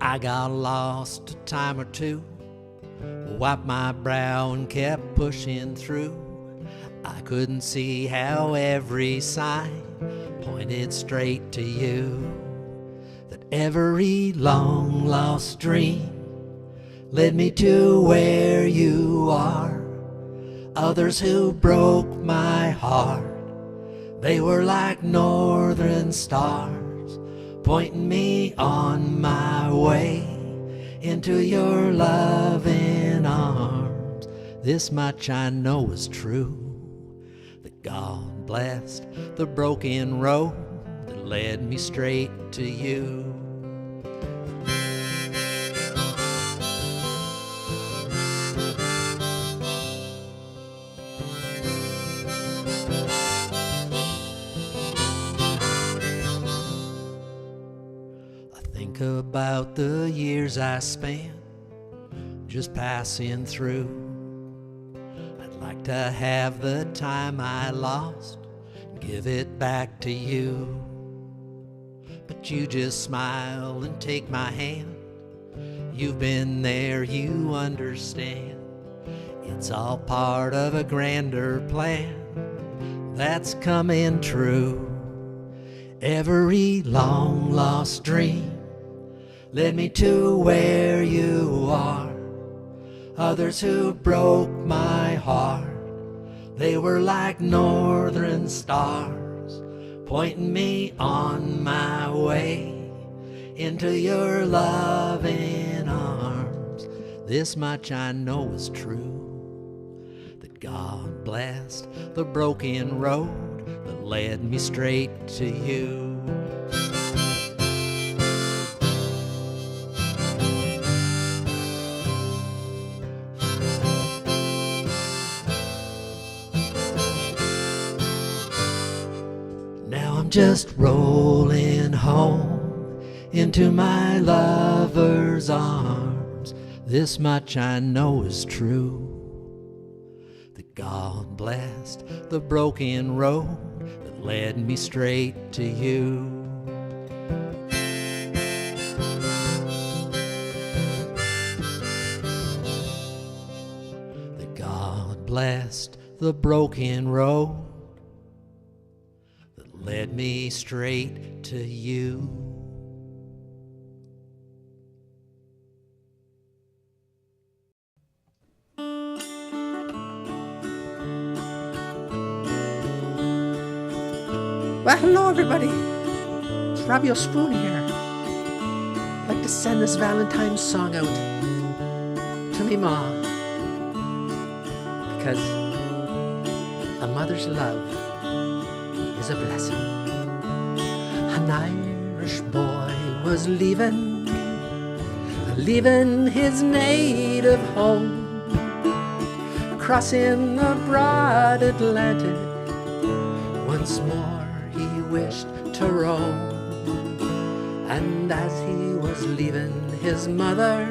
I got lost a time or two, wiped my brow and kept pushing through. I couldn't see how every sign pointed straight to you, that every long-lost dream led me to where you are. Others who broke my heart, they were like northern stars, pointing me on my way into your loving arms. This much I know is true, that God blessed the broken road that led me straight to you. Think about the years I spent just passing through. I'd like to have the time I lost and give it back to you. But you just smile and take my hand. You've been there, you understand. It's all part of a grander plan that's coming true. Every long-lost dream led me to where you are. Others who broke my heart, they were like northern stars, pointing me on my way into your loving arms. This much I know is true, that God blessed the broken road that led me straight to you. Now I'm just rolling home into my lover's arms. This much I know is true, that God blessed the broken road that led me straight to you. That God blessed the broken road that led me straight to you. Well, hello everybody. It's Robbie O'Spoon here. I'd like to send this Valentine's song out to me ma, because a mother's love is a blessing. An Irish boy was leaving his native home, crossing the broad Atlantic. Once more he wished to roam, and as he was leaving his mother,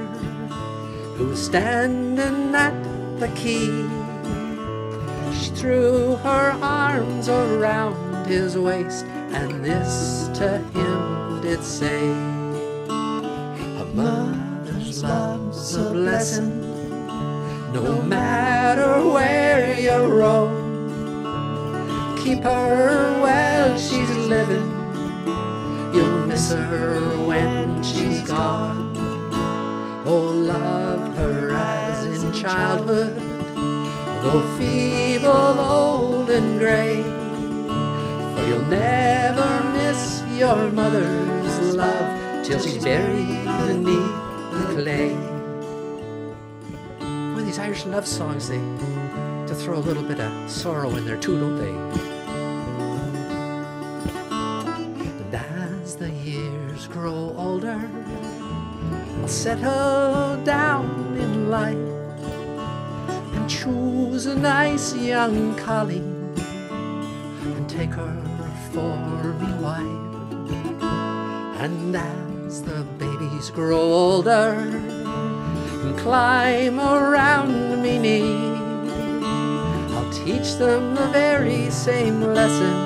who was standing at the key, she threw her arms around his waist, and this to him did say: a mother's love's a blessing, no matter where you roam. Keep her while she's living, you'll miss her when she's gone. Oh, love her as in childhood, though feeble, old and grey, for you'll never miss your mother's love till she's buried beneath the clay. Boy, these Irish love songs, they to throw a little bit of sorrow in there too, don't they? As the years grow older, I'll settle down in life and choose a nice young collie and take her for me wife. And as the babies grow older and climb around me knee, I'll teach them the very same lesson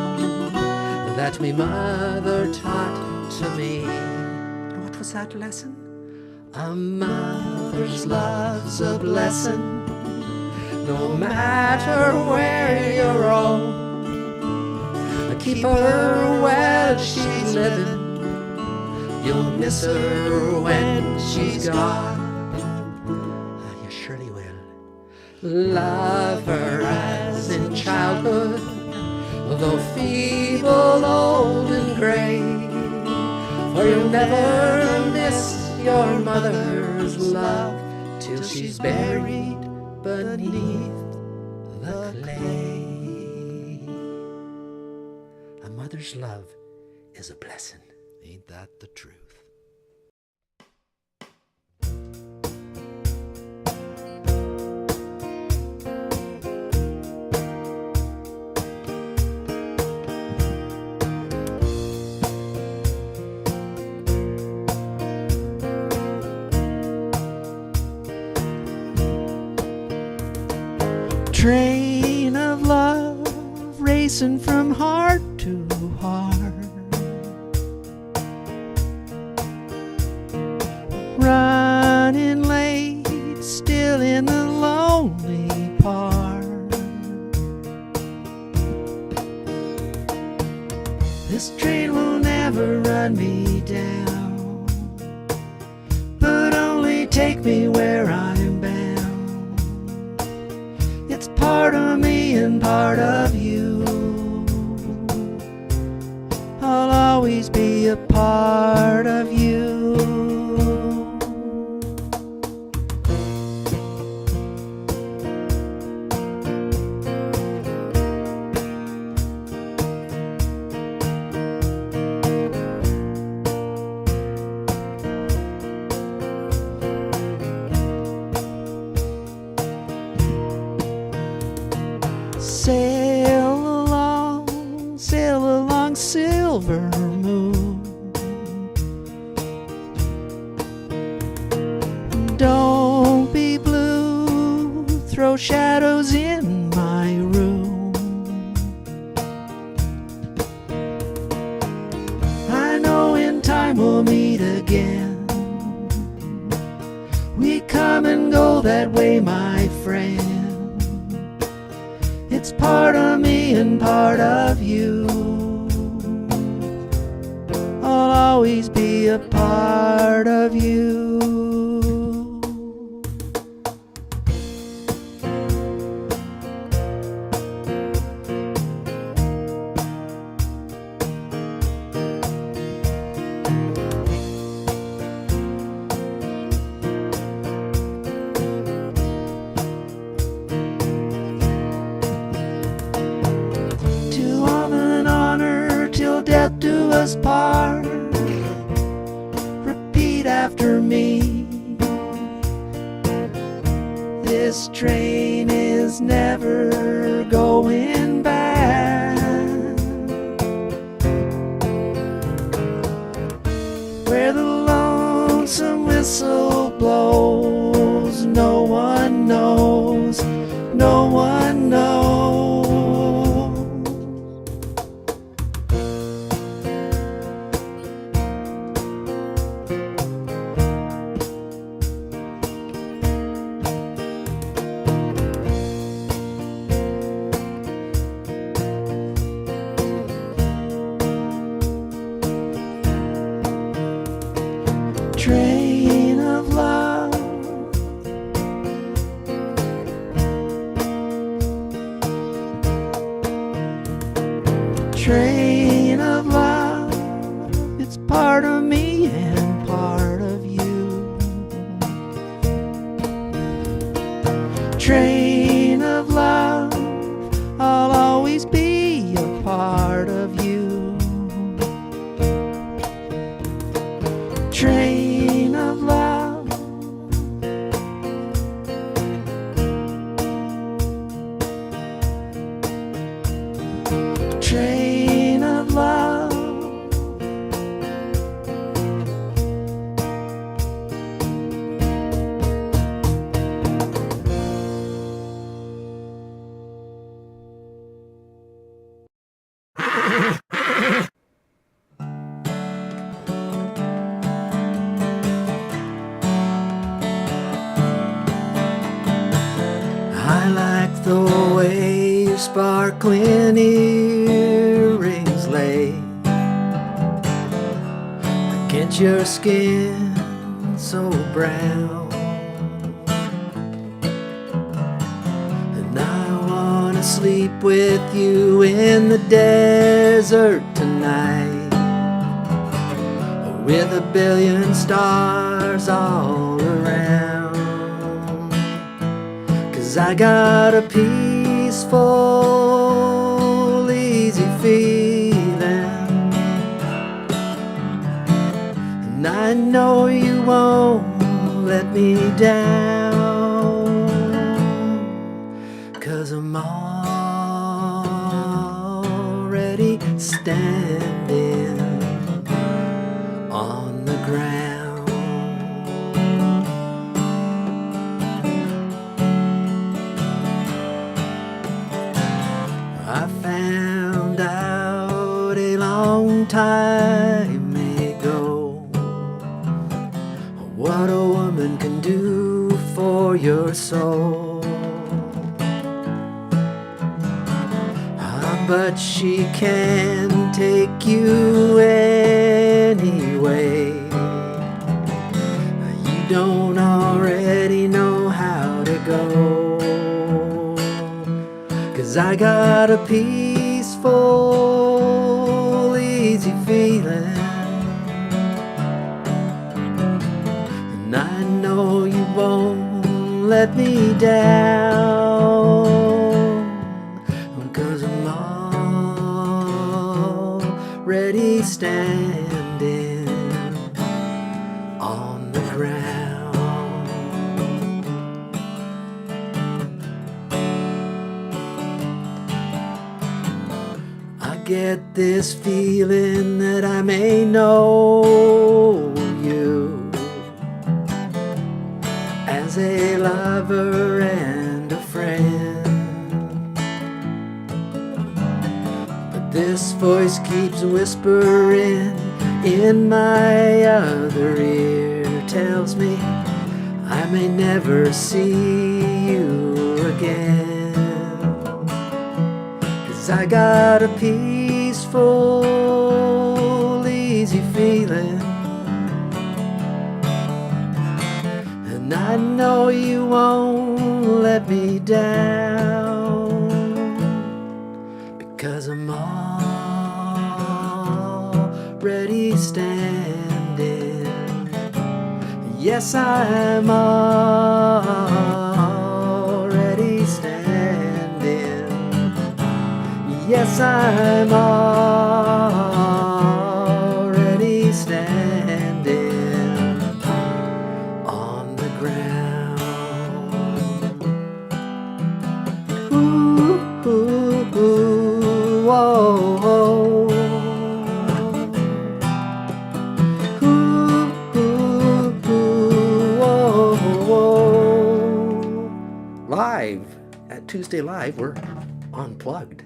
that me mother taught to me. And what was that lesson? A mother's love's a blessing, no matter where you roam. Keep her while she's living, you'll miss her when she's gone. You surely will. Love her as in childhood, though feeble, old and grey, for you'll never miss your mother's love till she's buried beneath the clay. A mother's love is a blessing. Ain't that the truth? Train of love racing from heart to heart, running late, still in the lonely part. This train will never run me down, but only take me where I'm bound. It's part of me and part of you. I'll always be a part of you. Sail along, silver moon. Don't be blue, throw shadows in my room. I know in time we'll meet again. We come and go that way, my friend. It's part of me and part of you. I'll always be a part of you. Death do us part. Repeat after me. This train is never going back. Where the lonesome whistle blows, no one knows, no one knows. Train of love, train of love, it's part of me and part of you. Train of love, I'll always be a part of you. Train of love, train of love. sparkling earrings lay against your skin so brown. And I wanna sleep with you in the desert tonight, with a billion stars all around. 'Cause I got a peaceful, easy feeling, and I know you won't let me down. 'Cause I'm already standing on the ground. I found out a long time ago what a woman can do for your soul. But she can take you anyway. You don't already know how to go. 'Cause I got a peaceful, easy feeling, and I know you won't let me down. 'Cause I'm already standing on the ground. I get this feeling that I may know you as a lover and a friend. This voice keeps whispering in my other ear, tells me I may never see you again. 'Cause I got a peaceful, easy feeling, and I know you won't let me down. 'Cause I'm already standing. Yes, I'm already standing. Yes, I'm already standing on the ground. Ooh, ooh, ooh. Whoa, whoa. Ooh, ooh, ooh, whoa, whoa. Live at Tuesday Live, we're Unplugged.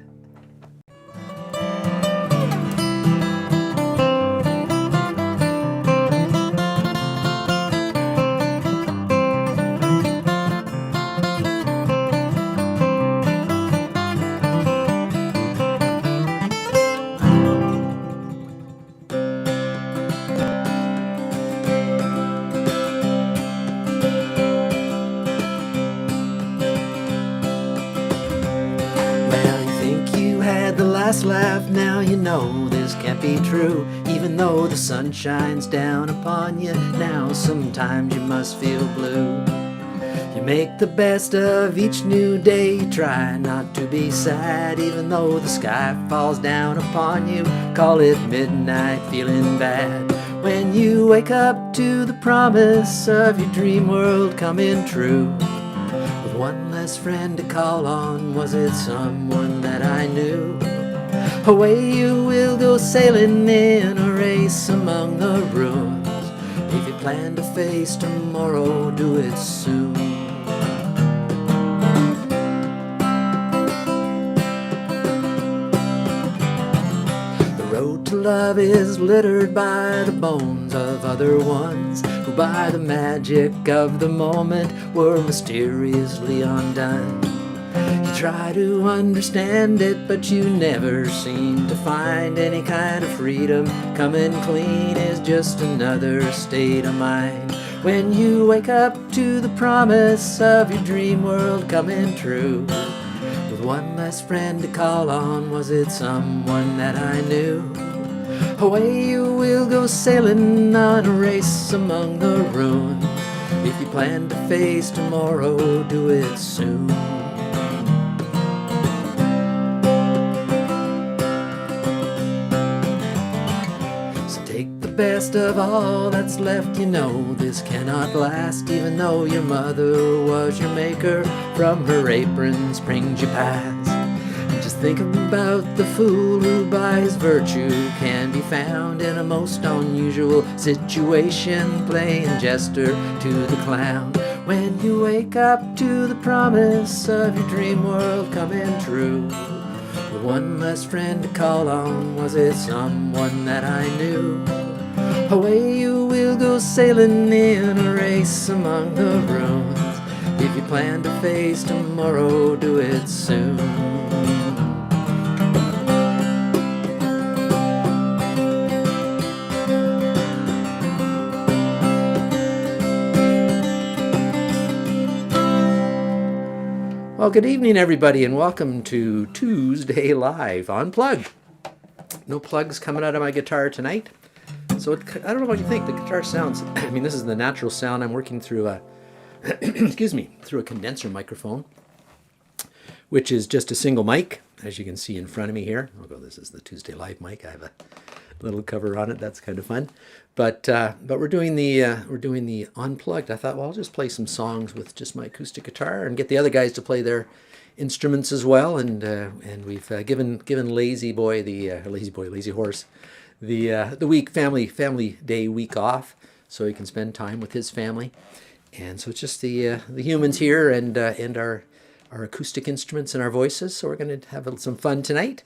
Last laugh, now you know this can't be true. Even though the sun shines down upon you now, sometimes you must feel blue. You make the best of each new day, you try not to be sad. Even though the sky falls down upon you, call it midnight feeling bad. When you wake up to the promise of your dream world coming true, with one less friend to call on, was it someone that I knew? Away you will go sailing in a race among the ruins. If you plan to face tomorrow, do it soon. The road to love is littered by the bones of other ones who by the magic of the moment were mysteriously undone. You try to understand it, but you never seem to find any kind of freedom. Coming clean is just another state of mind. When you wake up to the promise of your dream world coming true, with one less friend to call on, was it someone that I knew? Away you will go sailing on a race among the ruins. If you plan to face tomorrow, do it soon. Take the best of all that's left, you know this cannot last. Even though your mother was your maker, from her apron springs you pass. And just think about the fool who by his virtue can be found in a most unusual situation, playing jester to the clown. When you wake up to the promise of your dream world coming true, with one less friend to call on, was it someone that I knew? Away you will go sailing in a race among the ruins. If you plan to face tomorrow, do it soon. Well, good evening, everybody, and welcome to Tuesday Live Unplugged. No plugs coming out of my guitar tonight. So I don't know what you think. The guitar sounds, I mean, this is the natural sound. I'm working through a, through a condenser microphone, which is just a single mic, as you can see in front of me here. Although this is the Tuesday Live mic. I have a little cover on it. That's kind of fun. But we're doing the Unplugged. I thought, well, I'll just play some songs with just my acoustic guitar and get the other guys to play their instruments as well. And we've given Lazy Horse the week family day week off, so he can spend time with his family. And so it's just the humans here and our acoustic instruments and our voices. So we're going to have some fun tonight.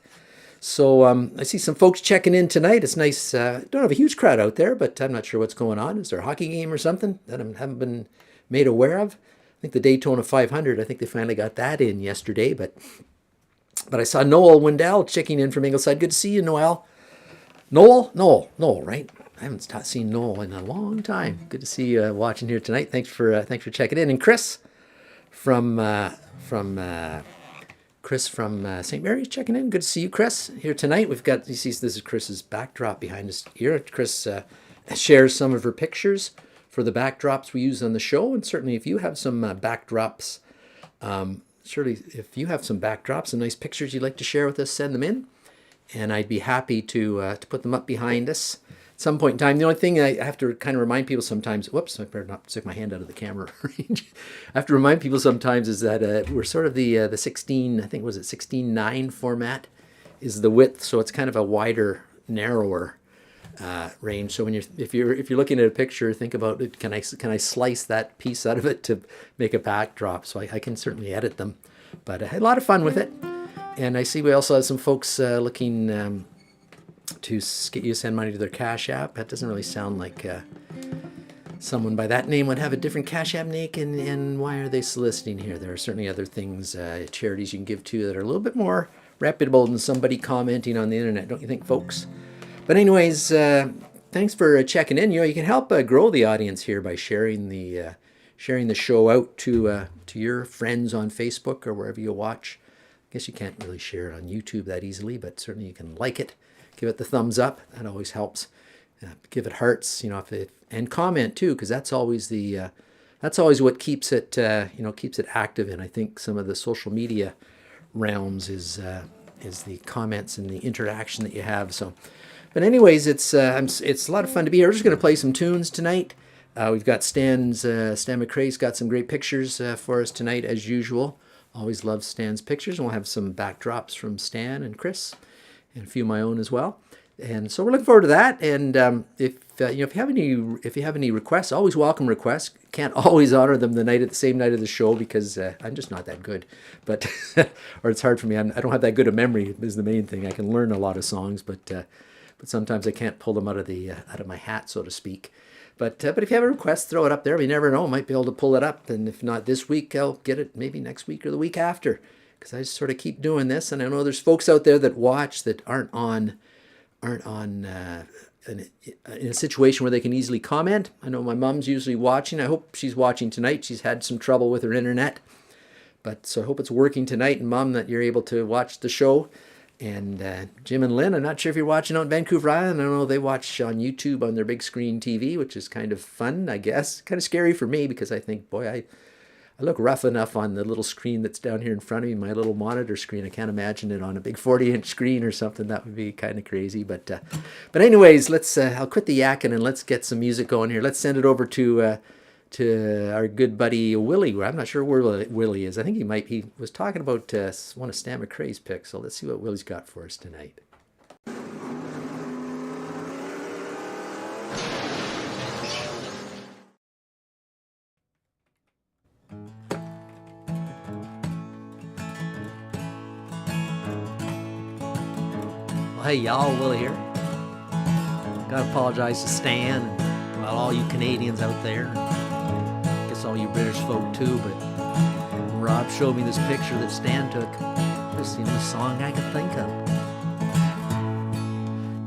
So I see some folks checking in tonight. It's nice. Don't have a huge crowd out there, but I'm not sure what's going on. Is there a hockey game or something that I haven't been made aware of? I think the Daytona 500, I think they finally got that in yesterday. But I saw Noel Wendell checking in from Ingleside. Good to see you, Noel. Noel, right? I haven't seen Noel in a long time. Good to see you watching here tonight. Thanks for checking in. And Chris from St. Mary's checking in. Good to see you, Chris, here tonight. We've got, you see, this is Chris's backdrop behind us here. Chris shares some of her pictures for the backdrops we use on the show. And certainly if you have some backdrops, and nice pictures you'd like to share with us, send them in. And I'd be happy to put them up behind us at some point in time. The only thing I have to kind of remind people sometimes, whoops, I better not stick my hand out of the camera range. I have to remind people sometimes is that we're sort of the 16, I think was it 16:9 format is the width, so it's kind of a wider, narrower range. So if you're looking at a picture, think about it. Can I slice that piece out of it to make a backdrop? So I can certainly edit them, but I had a lot of fun with it. And I see we also have some folks looking to get you to send money to their Cash App. That doesn't really sound like someone by that name would have a different Cash App, Nick. And why are they soliciting here? There are certainly other things, charities you can give to that are a little bit more reputable than somebody commenting on the internet, don't you think, folks? But anyways, thanks for checking in. You can help grow the audience here by sharing the show out to your friends on Facebook or wherever you watch. I guess you can't really share it on YouTube that easily, but certainly you can like it, give it the thumbs up. That always helps. Give it hearts, and comment too, because that's always what keeps it active. And I think some of the social media realms is the comments and the interaction that you have. So, but anyways, it's a lot of fun to be here. We're just going to play some tunes tonight. We've got Stan McRae's got some great pictures for us tonight as usual. Always love Stan's pictures, and we'll have some backdrops from Stan and Chris, and a few of my own as well. And so we're looking forward to that. And if you have any requests, always welcome requests. Can't always honor them the same night of the show because I'm just not that good. But or it's hard for me. I don't have that good a memory. Is the main thing. I can learn a lot of songs, but sometimes I can't pull them out of my hat, so to speak. But if you have a request, throw it up there. We never know. Might be able to pull it up. And if not this week, I'll get it maybe next week or the week after. because I just sort of keep doing this, and I know there's folks out there that watch that aren't in a situation where they can easily comment. I know my mom's usually watching. I hope she's watching tonight. She's had some trouble with her internet, but so I hope it's working tonight, and Mom, that you're able to watch the show. And Jim and Lynn, I'm not sure if you're watching out in Vancouver Island. I know they watch on YouTube on their big screen TV, which is kind of fun, I guess. Kind of scary for me because I think, boy, I look rough enough on the little screen that's down here in front of me, my little monitor screen. I can't imagine it on a big 40-inch screen or something. That would be kind of crazy. But anyways, let's. I'll quit the yakking and let's get some music going here. Let's send it over to our good buddy Willie. I'm not sure where Willie is. I think he was talking about one of Stan McRae's picks. So let's see what Willie's got for us tonight. Well, hey y'all, Willie here. Gotta apologize to Stan and about all you Canadians out there. Guess all you British folk too, but Rob showed me this picture that Stan took. This is the only song I could think of.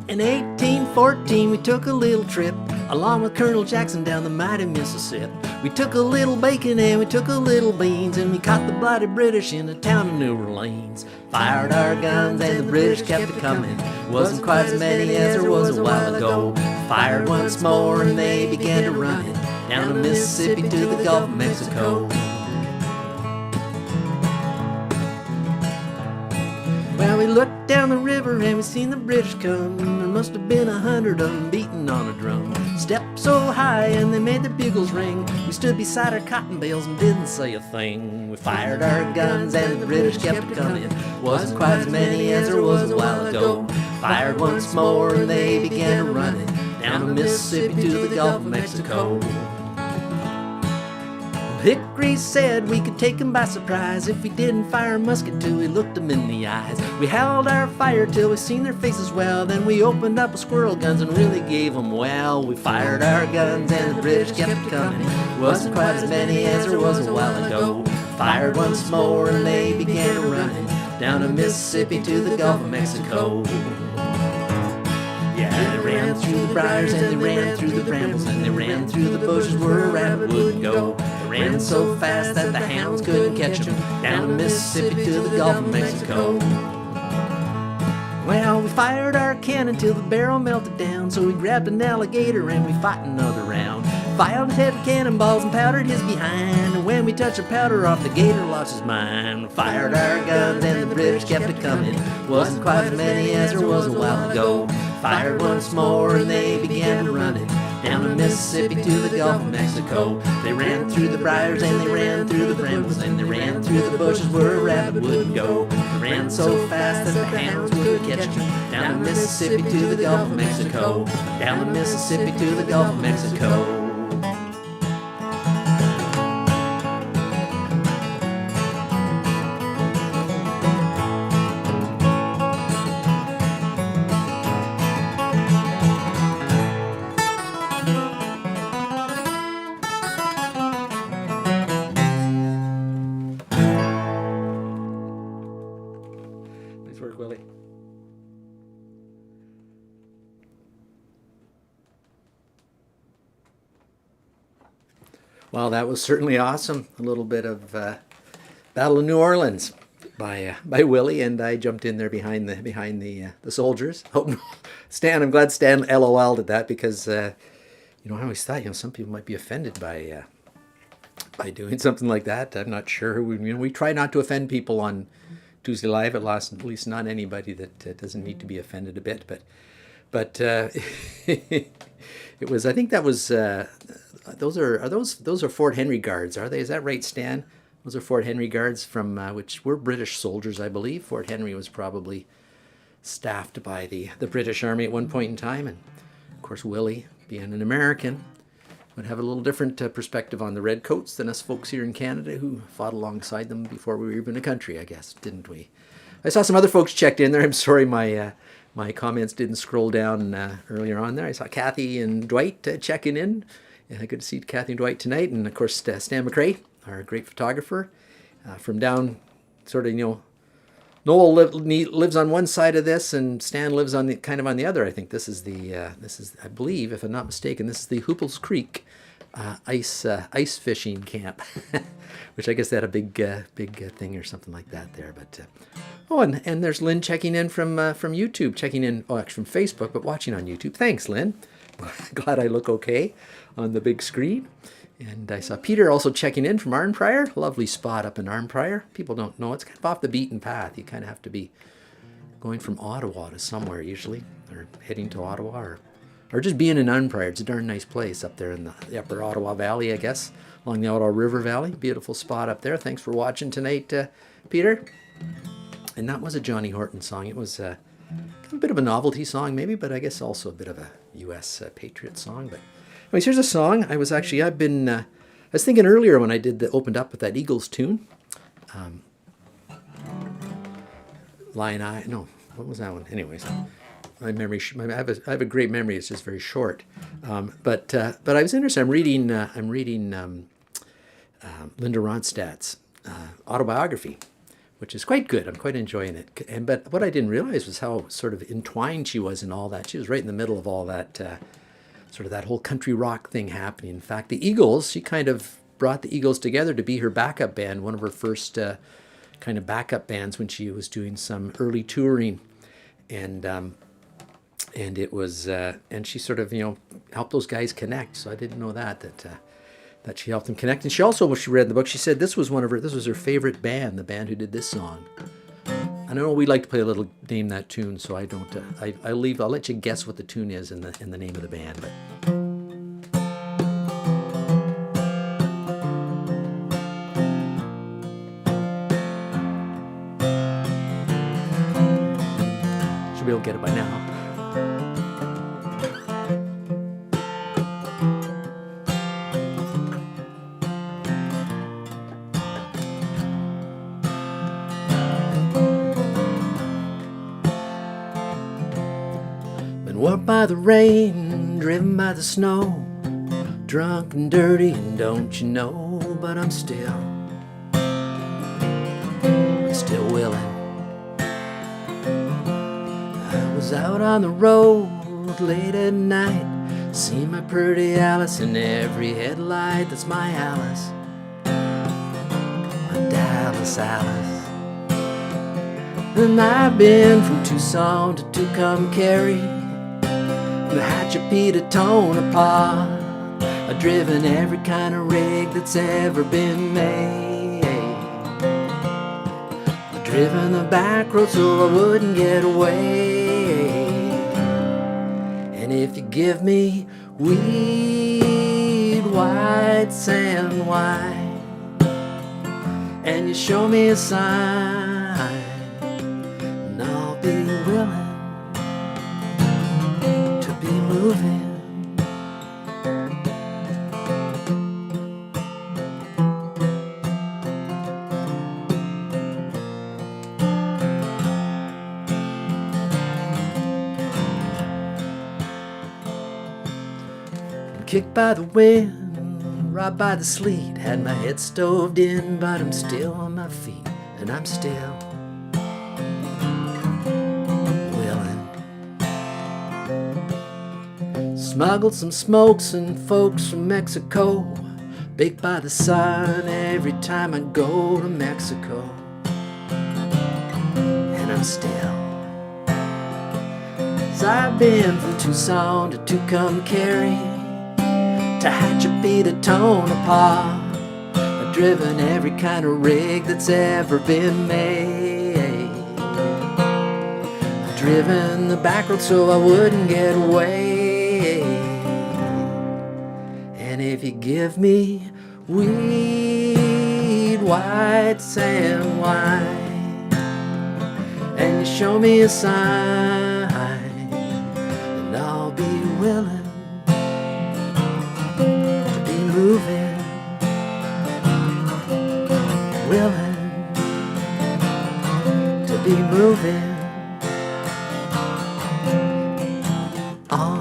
In 1814 we took a little trip along with Colonel Jackson down the mighty Mississippi. We took a little bacon and we took a little beans, and we caught the bloody British in the town of New Orleans. Fired our guns and the British kept it coming. Wasn't quite as many as there was a while ago. Fired once more and they began to run it down the Mississippi to the Gulf of Mexico. Well, we looked down the river and we seen the British come. There must have been 100 of them beating on a drum. Stepped so high and they made the bugles ring. We stood beside our cotton bales and didn't say a thing. We fired our guns and the British kept it coming. Wasn't quite as many as there was a while ago. Fired once more and they began to run it down the Mississippi to the Gulf of Mexico. Hickory said we could take 'em by surprise if we didn't fire a musket till we looked 'em in the eyes. We held our fire till we seen their faces well, then we opened up our squirrel guns and really gave 'em well. We fired our guns and the British kept coming. Wasn't quite as many as there was a while ago. Fired once more and they began running down the Mississippi to the Gulf of Mexico. Yeah, they ran through the briars and they ran through the brambles and they ran through the bushes where a rabbit wouldn't go. They ran so fast that the hounds couldn't catch them down the Mississippi to the Gulf of Mexico. Well, we fired our cannon till the barrel melted down, so we grabbed an alligator and we fought another round. Fired his head with cannonballs and powdered his behind, and when we touched the powder off, the gator lost his mind. We fired our guns and the British kept it coming. Wasn't quite as many as there was a while ago. Fired once more and they began to run it down the Mississippi to the Gulf of Mexico. They ran through the briars and they ran through the brambles and they ran through the bushes where a rabbit wouldn't go. They ran so fast that the hounds wouldn't catch them down the Mississippi to the Gulf of Mexico. Down the Mississippi to the Gulf of Mexico. Willie. Well, that was certainly awesome. A little bit of Battle of New Orleans by Willie, and I jumped in there behind the soldiers. Oh, Stan, I'm glad Stan LOL'd at that because I always thought some people might be offended by doing something like that. I'm not sure. We try not to offend people on Tuesday Live, at least not anybody that doesn't need to be offended a bit. But it was. I think that was. Those are Fort Henry Guards, are they? Is that right, Stan? Those are Fort Henry Guards from which were British soldiers, I believe. Fort Henry was probably staffed by the British Army at one point in time, and of course Willie, being an American, would have a little different perspective on the Redcoats than us folks here in Canada who fought alongside them before we were even a country, I guess, didn't we? I saw some other folks checked in there. I'm sorry my comments didn't scroll down earlier on there. I saw Kathy and Dwight checking in. Yeah, good to see Kathy and Dwight tonight. And, of course, Stan McRae, our great photographer from down sort of, Noel lives on one side of this, and Stan lives on the other. I think this is I believe, if I'm not mistaken, this is the Hooples Creek ice fishing camp, which I guess they had a big thing or something like that there. But and there's Lynn checking in from YouTube, actually from Facebook, but watching on YouTube. Thanks, Lynn. Glad I look okay on the big screen. And I saw Peter also checking in from Arnprior. Lovely spot up in Arnprior. People don't know. It's kind of off the beaten path. You kind of have to be going from Ottawa to somewhere usually, or heading to Ottawa, or just being in Unplugged. It's a darn nice place up there in the upper Ottawa Valley, I guess, along the Ottawa River Valley. Beautiful spot up there. Thanks for watching tonight, Peter. And that was a Johnny Horton song. It was a bit of a novelty song maybe, but I guess also a bit of a U.S. Patriot song. But anyways, here's a song. I was thinking earlier when I opened up with that Eagles tune. Lion Eye. No, what was that one? Anyways. My memory, I have a great memory. It's just very short. But I was interested. I'm reading Linda Ronstadt's autobiography, which is quite good. I'm quite enjoying it. But what I didn't realize was how sort of entwined she was in all that. She was right in the middle of all that, sort of that whole country rock thing happening. In fact, the Eagles, she kind of brought the Eagles together to be her backup band, one of her first kind of backup bands when she was doing some early touring, and it was and she sort of helped those guys connect. So I didn't know that she helped them connect. And she also, when she read in the book, she said this was her favorite band, the band who did this song. I know we like to play a little name that tune, so I don't. I'll let you guess what the tune is in the name of the band. But should be able to get it by now. Warped by the rain, driven by the snow, drunk and dirty, and don't you know, but I'm still willing. I was out on the road late at night, see my pretty Alice in every headlight. That's my Alice, my Dallas Alice. And I've been from Tucson to Tucumcari, the Hatchapeta Tonopah. I've driven every kind of rig that's ever been made. I've driven the back road so I wouldn't get away. And if you give me weed, white sand wine, and you show me a sign, and I'll be willing moving. Kicked by the wind, robbed by the sleet, had my head stoved in, but I'm still on my feet, and I'm still smuggled some smokes and folks from Mexico, baked by the sun every time I go to Mexico. And I'm still, 'cause I've been from Tucson to Tucumcari, to Hatchapeta Tonopah. I've driven every kind of rig that's ever been made. I've driven the back road so I wouldn't get away. And if you give me weed, white sand wine, and you show me a sign, and I'll be willing to be moving, willing to be moving on.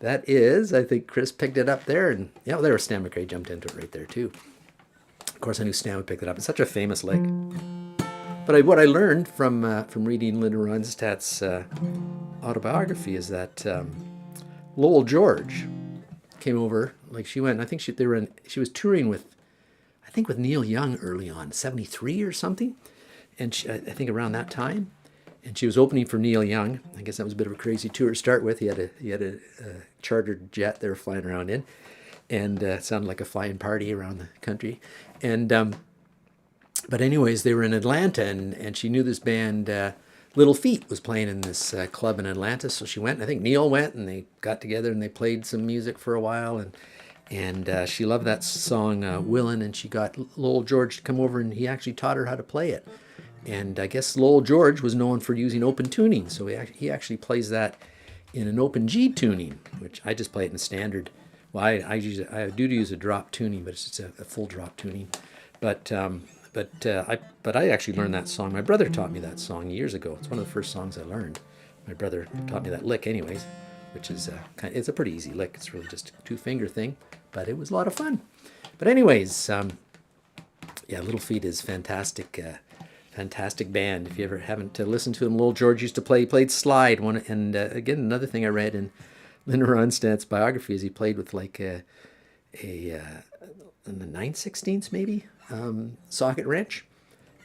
That is, I think Chris picked it up there, and yeah, there was Stan McRae jumped into it right there too. Of course, I knew Stan would pick it up. It's such a famous lick. But what I learned from reading Linda Ronstadt's autobiography is that Lowell George came over. Like she went, I think she was touring with, I think with Neil Young early on, 73 or something, and I think around that time, and she was opening for Neil Young. I guess that was a bit of a crazy tour to start with. He had a chartered jet they were flying around in, and it sounded like a flying party around the country, and. But anyways, they were in Atlanta, and she knew this band, Little Feat, was playing in this club in Atlanta. So she went, and I think Neil went, and they got together and they played some music for a while. And she loved that song, Willin', and she got Lowell George to come over, and he actually taught her how to play it. And I guess Lowell George was known for using open tuning, so he actually plays that in an open G tuning, which I just play it in standard. Well, I do use a drop tuning, but it's just a full drop tuning. But I actually learned that song. My brother taught me that song years ago. It's one of the first songs I learned. My brother taught me that lick anyways, which is it's a pretty easy lick. It's really just a two-finger thing, but it was a lot of fun. But anyways, yeah, Little Feat is fantastic. Fantastic band. If you ever haven't listened to them, Lowell George used to played slide. And again, another thing I read in Linda Ronstadt's biography is he played with like in the 9/16 maybe socket wrench,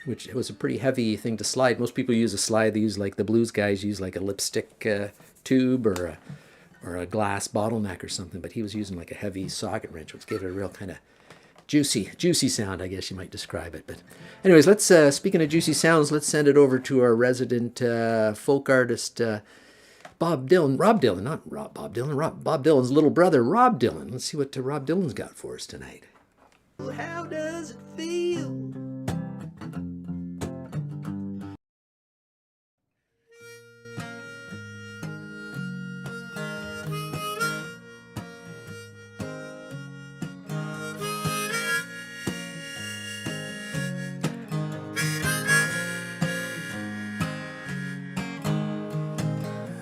which was a pretty heavy thing to slide. Most people use a slide. They use, like the blues guys use like a lipstick tube or a glass bottleneck or something, but he was using like a heavy socket wrench, which gave it a real kind of juicy sound, I guess you might describe it. But anyways, let's speaking of juicy sounds, let's send it over to our resident folk artist Bob Dylan's little brother, Rob Dylan. Let's see what Rob Dylan's got for us tonight. How does it feel?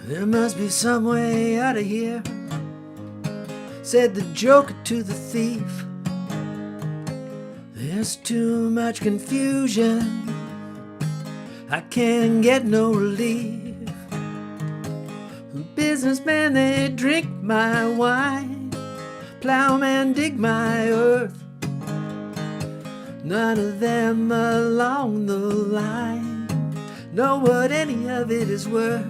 There must be some way out of here, said the joker to the thief. There's too much confusion, I can't get no relief. Businessmen, they drink my wine, plowmen dig my earth. None of them along the line know what any of it is worth.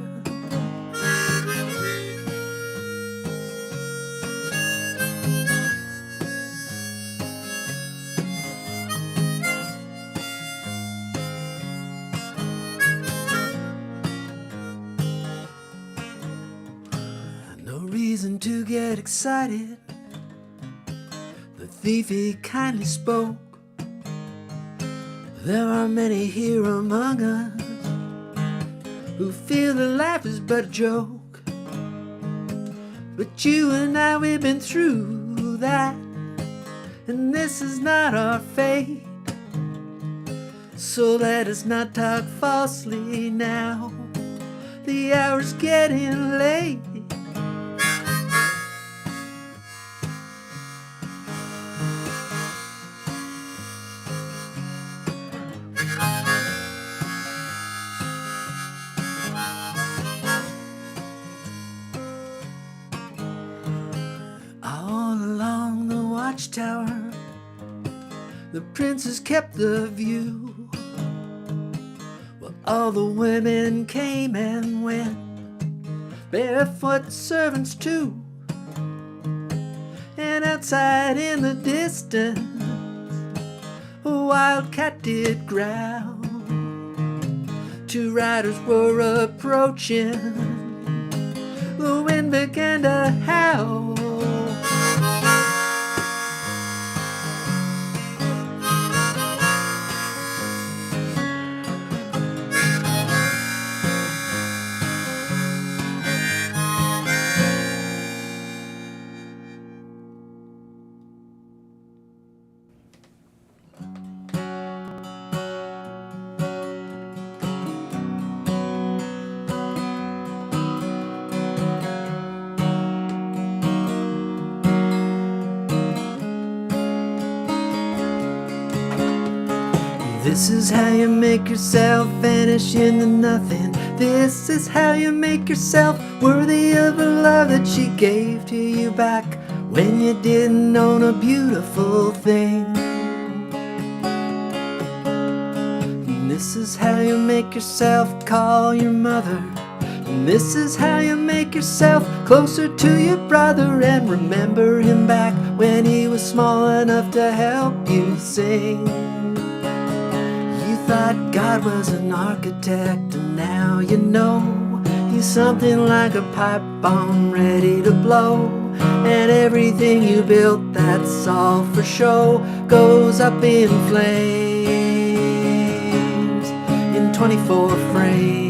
To get excited, the thief he kindly spoke. There are many here among us who feel that life is but a joke, but you and I, we've been through that, and this is not our fate. So let us not talk falsely now, the hour's getting late. Tower, the princess kept the view, while all the women came and went, barefoot servants too. And outside in the distance, a wildcat did growl. Two riders were approaching, the wind began to howl. This is how you make yourself vanish into nothing. This is how you make yourself worthy of a love that she gave to you back when you didn't own a beautiful thing. And this is how you make yourself call your mother. And this is how you make yourself closer to your brother and remember him back when he was small enough to help you sing. Thought God was an architect, and now you know he's something like a pipe bomb ready to blow. And everything you built that's all for show goes up in flames in 24 frames.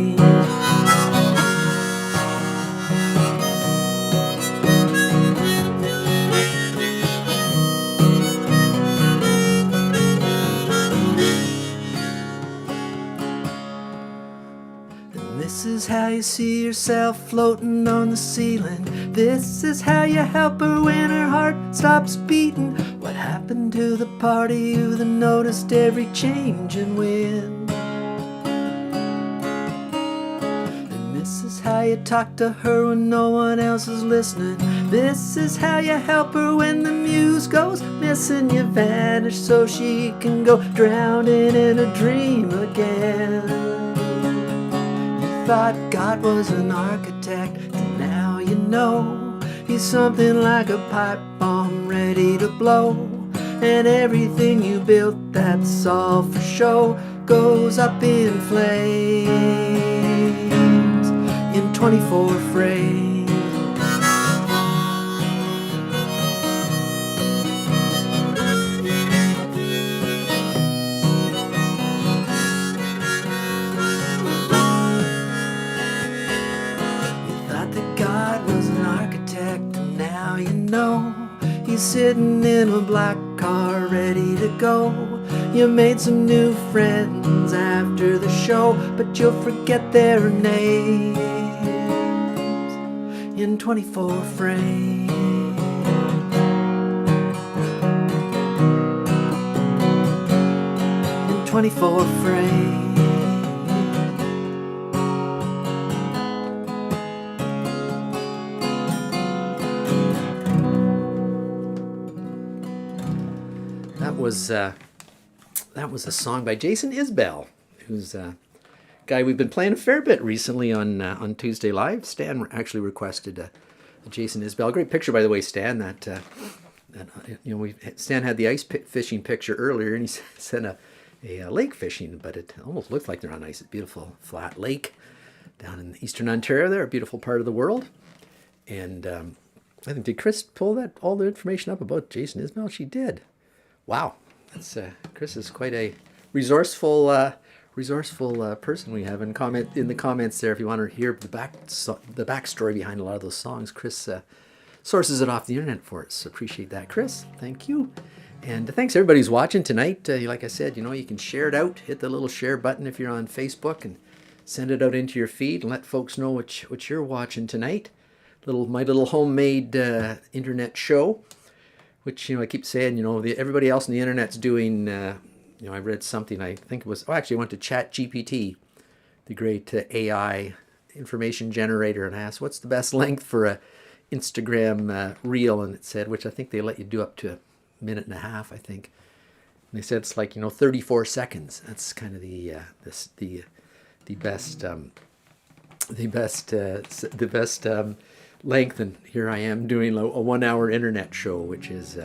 This is how you see yourself floating on the ceiling. This is how you help her when her heart stops beating. What happened to the part of you that noticed every change and wind? And this is how you talk to her when no one else is listening. This is how you help her when the muse goes missing. You vanish so she can go drowning in a dream again. Thought God was an architect, and now you know he's something like a pipe bomb ready to blow. And everything you built that's all for show goes up in flames in 24 frames. He's sitting in a black car ready to go. You made some new friends after the show, but you'll forget their names in 24 frames. In 24 frames. That was a song by Jason Isbell, who's a guy we've been playing a fair bit recently on Tuesday Live. Stan actually requested a Jason Isbell. Great picture, by the way, Stan. Stan had the ice fishing picture earlier, and he sent a lake fishing, but it almost looks like they're on ice. It's a beautiful flat lake down in eastern Ontario. There, a beautiful part of the world. And I think, did Chris pull all the information up about Jason Isbell? She did. Wow, that's Chris is quite a resourceful person we have in the comments there. If you want to hear the backstory behind a lot of those songs, Chris sources it off the internet for us. So appreciate that, Chris. Thank you, and thanks everybody who's watching tonight. Like I said, you can share it out. Hit the little share button if you're on Facebook and send it out into your feed and let folks know what you're watching tonight. My little homemade internet show. Which, I keep saying, everybody else on the internet's doing, I read something, I think it was, actually I went to ChatGPT, the great AI information generator, and I asked, what's the best length for a Instagram reel? And it said, which I think they let you do up to a minute and a half, I think. And they said it's like, 34 seconds. That's kind of the best length, and here I am doing a 1 hour internet show, which is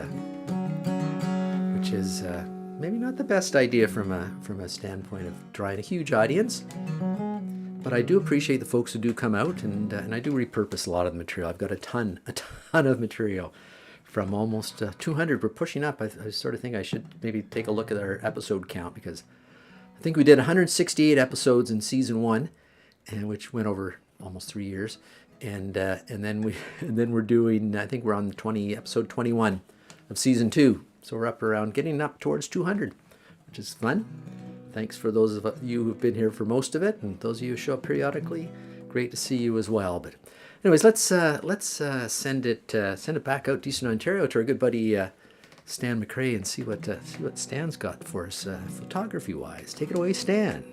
maybe not the best idea from a standpoint of drawing a huge audience, but I do appreciate the folks who do come out, and I do repurpose a lot of the material. I've got a ton of material from almost 200. We're pushing up. I sort of think I should maybe take a look at our episode count, because I think we did 168 episodes in season 1, and which went over almost 3 years. And then we're doing, I think we're on episode 21 of season 2. So we're getting up towards 200, which is fun. Thanks for those of you who've been here for most of it, and those of you who show up periodically. Great to see you as well. But anyways, let's send it back out to Eastern Ontario to our good buddy Stan McRae and see what Stan's got for us photography-wise. Take it away, Stan.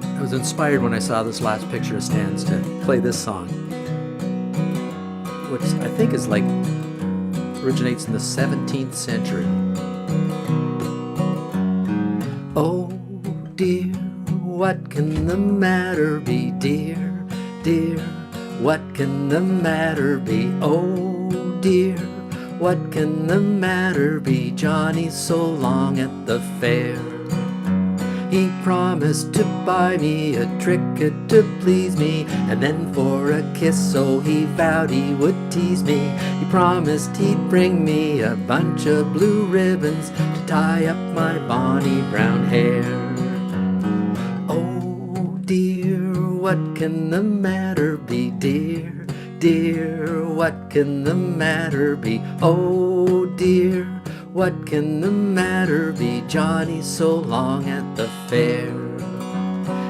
I was inspired when I saw this last picture of Stan's to play this song, which I think is like originates in the 17th century. Oh dear, what can the matter be, dear, dear, what can the matter be? Oh dear, what can the matter be? Johnny's so long at the fair. He promised to buy me a trinket to please me, and then for a kiss, so he vowed he would tease me. He promised he'd bring me a bunch of blue ribbons to tie up my bonny brown hair. Oh dear, what can the matter be, dear, dear, what can the matter be? Oh dear, what can the matter be? Johnny's so long at the fair.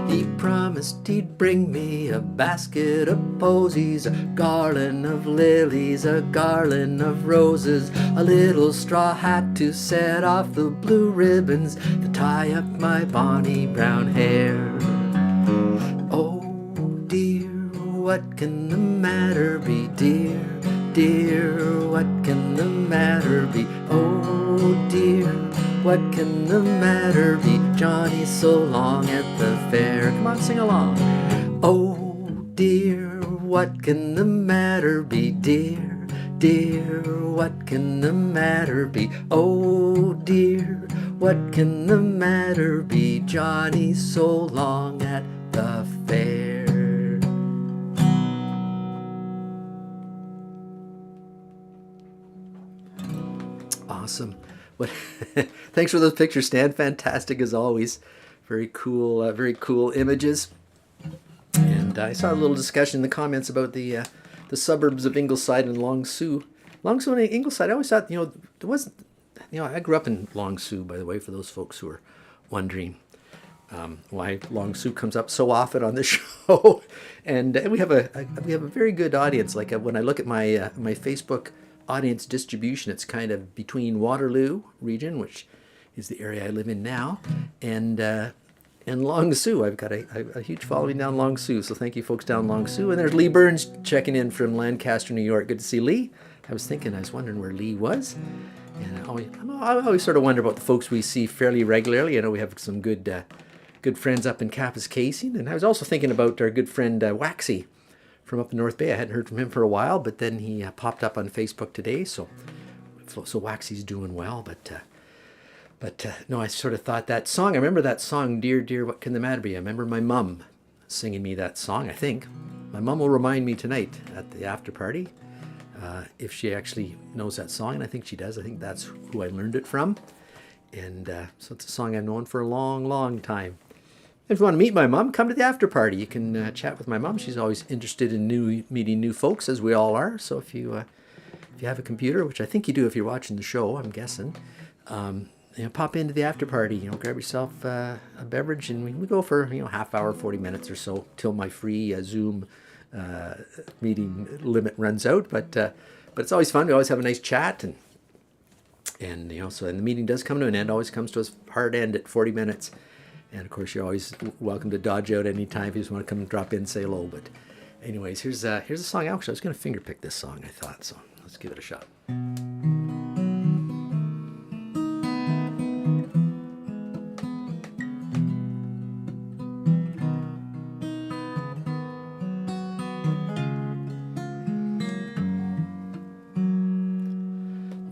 He promised he'd bring me a basket of posies, a garland of lilies, a garland of roses, a little straw hat to set off the blue ribbons to tie up my bonny brown hair. Oh dear, what can the matter be, dear, dear, what can the matter be? Oh dear, what can the matter be? Johnny's so long at the fair. Come on, sing along. Oh dear, what can the matter be, dear, dear, what can the matter be? Oh dear, what can the matter be? Johnny's so long at the fair. Awesome. What? Thanks for those pictures, Stan. Fantastic as always. Very cool images. And I saw a little discussion in the comments about the suburbs of Ingleside and Long Sault. Long Sault and Ingleside. I always thought, there wasn't. I grew up in Long Sault, by the way, for those folks who are wondering why Long Sault comes up so often on this show. And we have a very good audience. Like when I look at my my Facebook audience distribution, it's kind of between Waterloo region, which is the area I live in now, and Long Sault. I've got a huge following down Long Sault, so thank you folks down Long Sault. And there's Lee Burns checking in from Lancaster, New York. Good to see Lee. I was wondering where Lee was, and I always sort of wonder about the folks we see fairly regularly. I know we have some good friends up in Kapuskasing, and I was also thinking about our good friend Waxy from up in North Bay. I hadn't heard from him for a while, but then he popped up on Facebook today, so Waxy's doing well. But But no, I sort of thought that song, I remember that song, Dear, Dear, What Can the Matter Be? I remember my mum singing me that song, I think. My mum will remind me tonight at the after party if she actually knows that song, and I think she does. I think that's who I learned it from. And so it's a song I've known for a long, long time. If you want to meet my mom, come to the after party. You can chat with my mom. She's always interested in meeting new folks, as we all are. So if you have a computer, which I think you do if you're watching the show, I'm guessing, pop into the after party. Grab yourself a beverage, and we go for half hour, 40 minutes or so till my free Zoom meeting limit runs out. But it's always fun. We always have a nice chat, and so the meeting does come to an end. Always comes to a hard end at 40 minutes. And of course, you're always welcome to dodge out anytime if you just want to come and drop in and say hello. But anyways, here's a song. Actually, I was going to finger pick this song, I thought. So let's give it a shot.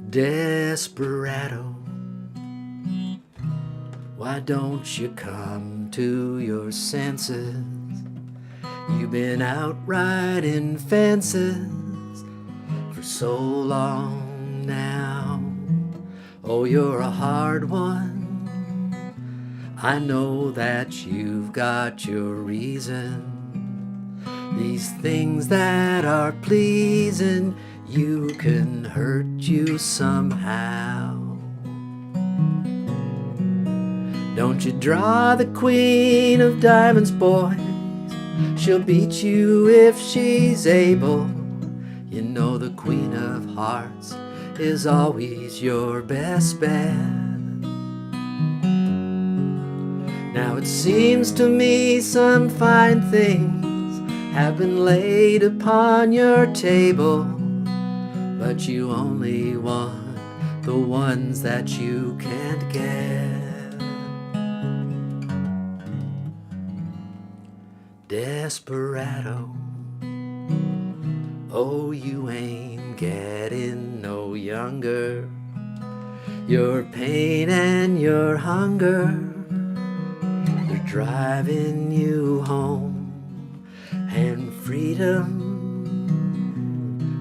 Desperado, why don't you come to your senses? You've been out riding fences for so long now. Oh, you're a hard one. I know that you've got your reason. These things that are pleasing you can hurt you somehow. Don't you draw the queen of diamonds, boys. She'll beat you if she's able. You know the queen of hearts is always your best bet. Now it seems to me some fine things have been laid upon your table, but you only want the ones that you can't get. Desperado, oh, you ain't getting no younger. Your pain and your hunger, they're driving you home. And freedom,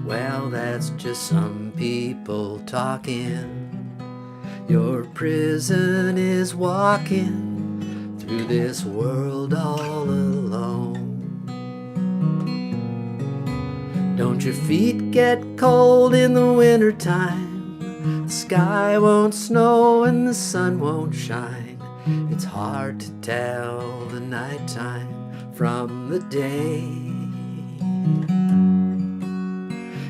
well, that's just some people talking. Your prison is walking through this world all alone. Don't your feet get cold in the wintertime? The sky won't snow and the sun won't shine. It's hard to tell the nighttime from the day.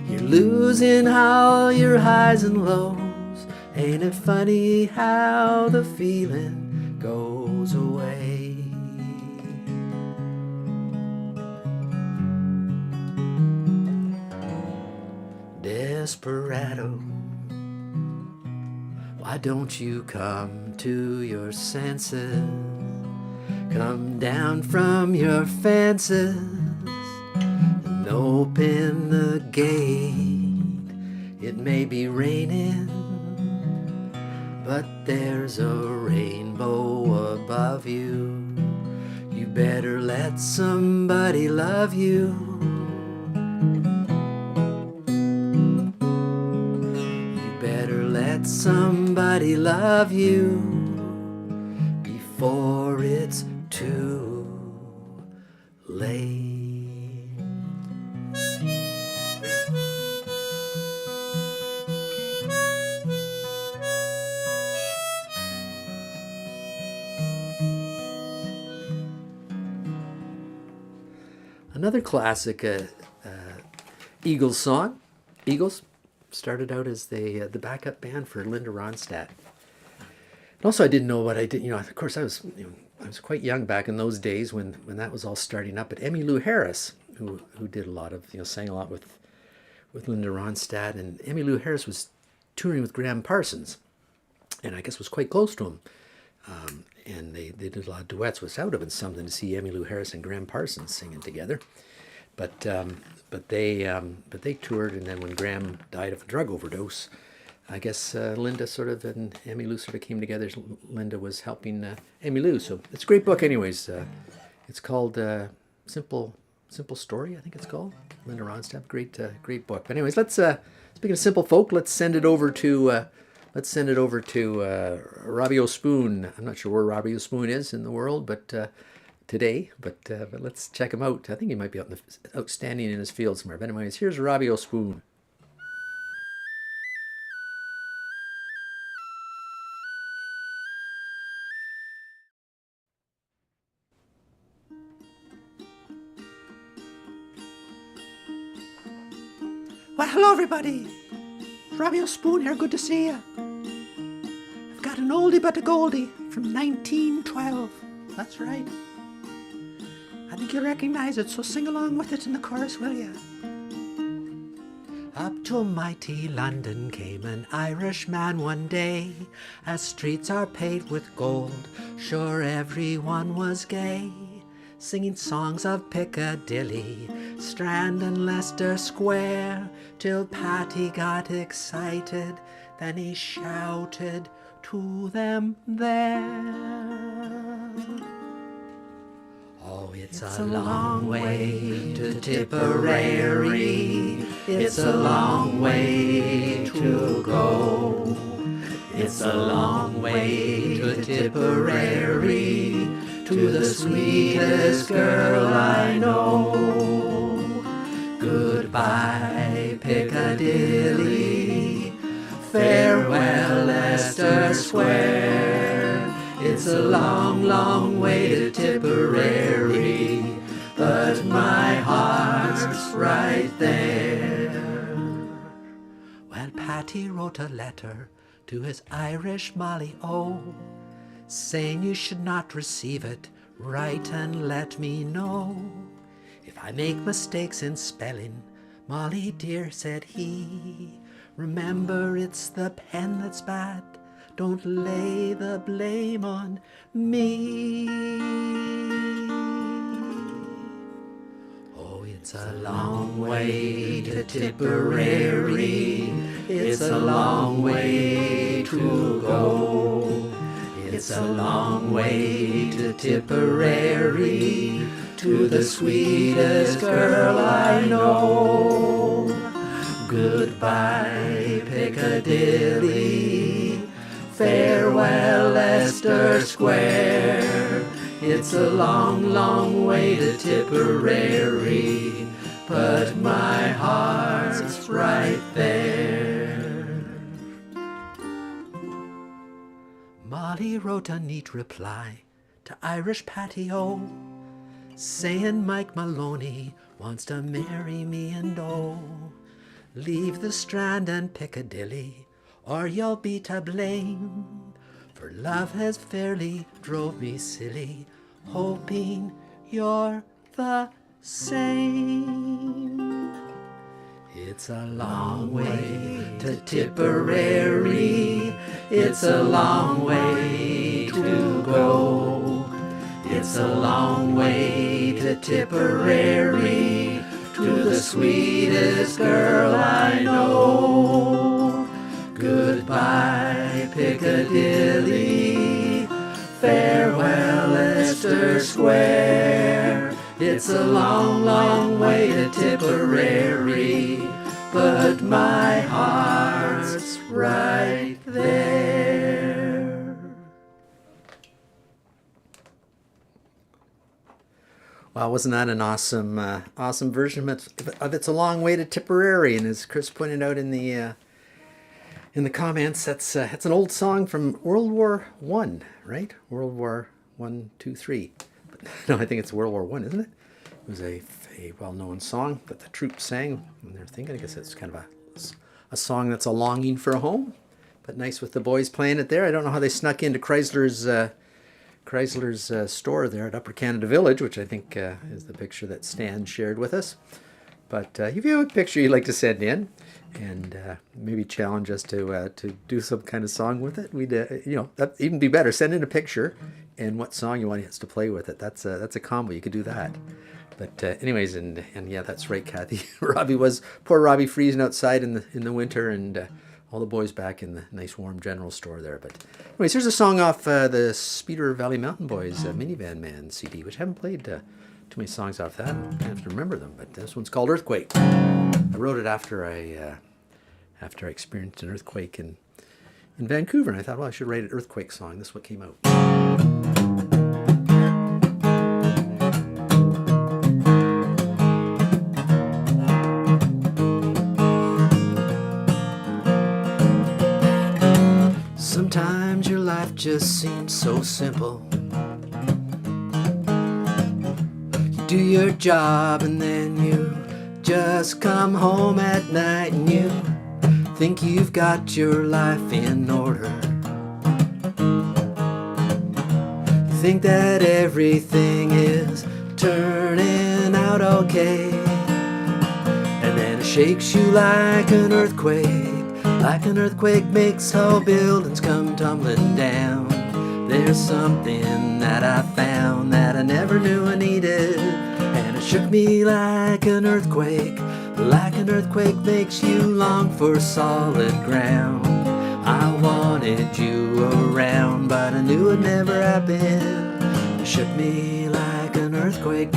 You're losing all your highs and lows. Ain't it funny how the feeling goes away? Desperado, why don't you come to your senses? Come down from your fences and open the gate. It may be raining, but there's a rainbow above you. You better let somebody love you. You better let somebody love you before it's too late. Another classic Eagles song. Eagles started out as the backup band for Linda Ronstadt. And also, I didn't know what I did. Of course, I was quite young back in those days when that was all starting up. But Emmylou Harris, who did a lot of sang a lot with Linda Ronstadt, and Emmylou Harris was touring with Graham Parsons, and I guess was quite close to him. And they did a lot of duets, which that would have been something to see Emmylou Harris and Graham Parsons singing together. But they toured, and then when Graham died of a drug overdose, I guess Linda sort of and Emmylou sort of came together. Linda was helping Emmylou, so it's a great book. Anyways, it's called Simple Story, I think it's called. Linda Ronstadt, great book. But anyways, let's speaking of simple folk, let's send it over to Robbie O'Spoon. I'm not sure where Robbie O'Spoon is in the world, but today, but let's check him out. I think he might be outstanding in his field somewhere. But anyways, here's Robbie O'Spoon. Well, hello, everybody. Robbie O'Spoon here. Good to see you. I've got an oldie but a goldie from 1912. That's right. I think you'll recognize it, so sing along with it in the chorus, will you? Up to mighty London came an Irishman one day, as streets are paved with gold, sure everyone was gay, singing songs of Piccadilly, Strand and Leicester Square, till Paddy got excited, then he shouted to them there. Oh, it's a long way to Tipperary, it's a long way to go. It's a long way to Tipperary, to the sweetest girl I know. Goodbye, Piccadilly, farewell, Leicester Square. It's a long, long way to Tipperary, but my heart's right there. Well, Patty wrote a letter to his Irish Molly O, saying you should not receive it, write and let me know. If I make mistakes in spelling, Molly dear, said he, remember it's the pen that's bad, don't lay the blame on me. Oh, it's a long way to Tipperary, it's a long way to go. It's a long way to Tipperary, to the sweetest girl I know. Goodbye, Piccadilly, farewell, Leicester Square. It's a long, long way to Tipperary, but my heart's right there. Molly wrote a neat reply to Irish Patty O, saying Mike Maloney wants to marry me and oh, leave the Strand and Piccadilly, or you'll be to blame, for love has fairly drove me silly, hoping you're the same. It's a long way to Tipperary, it's a long way to go. It's a long way to Tipperary, to the sweetest girl I know. Goodbye, Piccadilly, farewell, Leicester Square. It's a long, long way to Tipperary, but my heart's right there. Wow, wasn't that an awesome version of It's a Long Way to Tipperary? And as Chris pointed out in the comments, that's an old song from World War I, right? World War I, II, III. But, no, I think it's World War I, isn't it? It was a well-known song that the troops sang when they're thinking. I guess it's kind of a song that's a longing for a home, but nice with the boys playing it there. I don't know how they snuck into Chrysler's store there at Upper Canada Village, which I think is the picture that Stan shared with us. But if you have a picture you'd like to send in and maybe challenge us to do some kind of song with it, we'd that'd even be better. Send in a picture and what song you want us to play with it. That's a combo. You could do that. But anyways, and yeah, that's right, Kathy. Poor Robbie freezing outside in the winter, and all the boys back in the nice warm general store there. But anyways, here's a song off the Speeder Valley Mountain Boys Minivan Man CD, which I haven't played too many songs off that. I have to remember them, but this one's called Earthquake. I wrote it after I experienced an earthquake in Vancouver, and I thought, well, I should write an earthquake song. This is what came out. Sometimes your life just seems so simple. You do your job and then you just come home at night and you think you've got your life in order. You think that everything is turning out okay, and then it shakes you like an earthquake. Like an earthquake makes tall buildings come tumbling down. There's something that I found that I never knew I needed, and it shook me like an earthquake. Like an earthquake makes you long for solid ground. I wanted you around, but I knew it'd never happen. It shook me like an earthquake.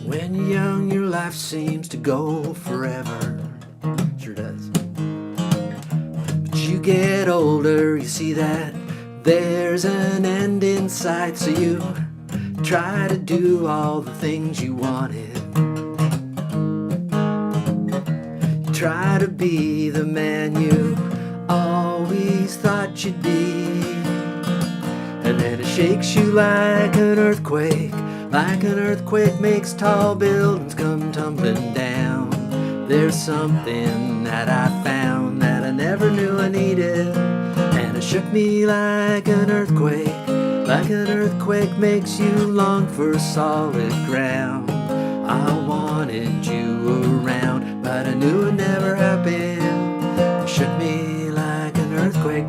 When you're young, your life seems to go forever. Sure does. You get older, you see that there's an end in sight, so you try to do all the things you wanted. You try to be the man you always thought you'd be, and then it shakes you like an earthquake. Like an earthquake makes tall buildings come tumbling down. There's something that I found that I never knew I needed, and it shook me like an earthquake. Like an earthquake makes you long for solid ground. I wanted you around, but I knew it never happened. It shook me like an earthquake.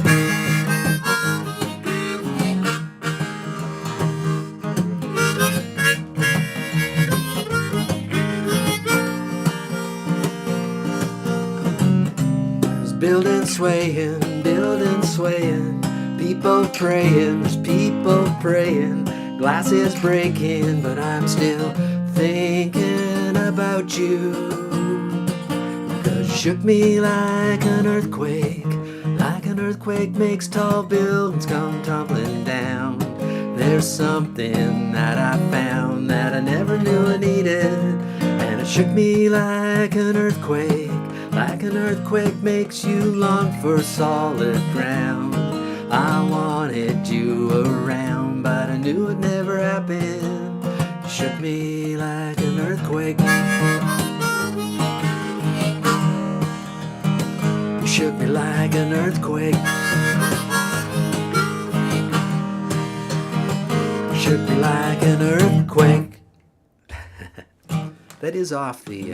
Building swaying, people praying, there's people praying, glasses breaking, but I'm still thinking about you. Cause you shook me like an earthquake. Like an earthquake makes tall buildings come tumbling down. There's something that I found that I never knew I needed, and it shook me like an earthquake. Like an earthquake makes you long for solid ground. I wanted you around, but I knew it never happened. You shook me like an earthquake. You shook me like an earthquake. You shook me like an earthquake. That is off the